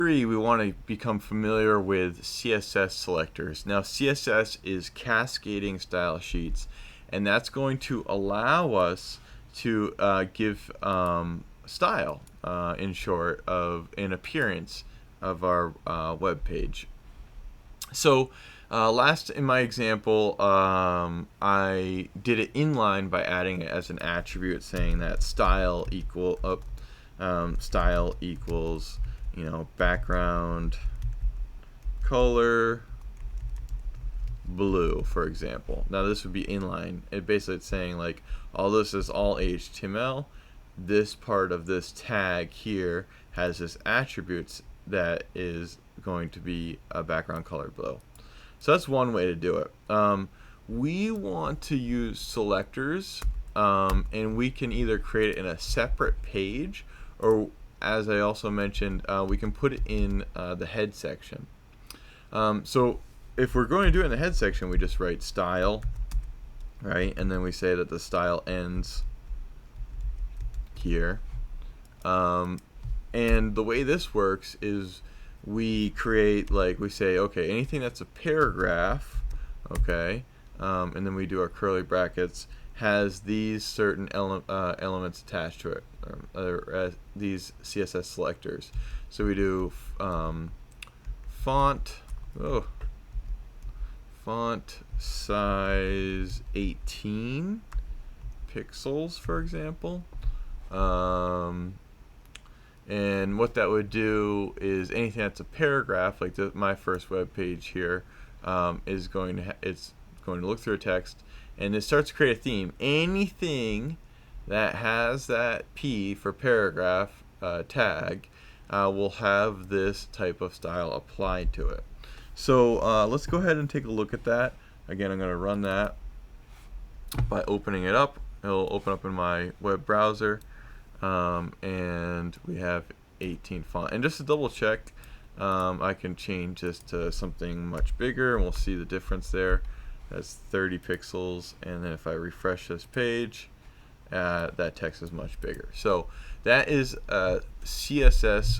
3, we want to become familiar with CSS selectors. Now, CSS is cascading style sheets, and that's going to allow us to give style, in short, of an appearance of our web page. So last in my example, I did it inline by adding it as an attribute, saying that style equals background color blue, for example. Now this would be inline. It's saying like all this is all HTML. This part of this tag here has this attributes that is going to be a background color blue. So that's one way to do it. We want to use selectors, and we can either create it in a separate page, or as I also mentioned, we can put it in the head section. So if we're going to do it in the head section, we just write style, right? And then we say that the style ends here. And the way this works is we create, like, we say, okay, anything that's a paragraph, okay, and then we do our curly brackets, has these certain elements attached to it, these CSS selectors. So we do font size 18 pixels, for example. And what that would do is anything that's a paragraph, like my first web page here, is going to it's going to look through a text, and it starts to create a theme. Anything that has that P for paragraph tag will have this type of style applied to it. So let's go ahead and take a look at that. Again, I'm going to run that by opening it up. It'll open up in my web browser. And we have 18 font. And just to double check, I can change this to something much bigger, and we'll see the difference there. That's 30 pixels, and then if I refresh this page, that text is much bigger. So that is a CSS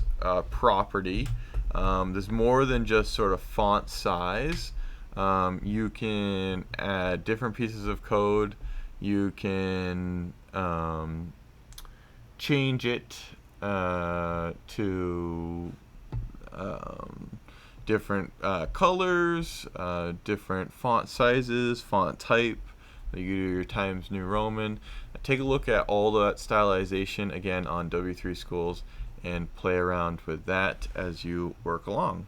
property. There's more than just sort of font size. You can add different pieces of code. You can change it to different colors, different font sizes, font type. You do your Times New Roman. Take a look at all that stylization again on W3 Schools and play around with that as you work along.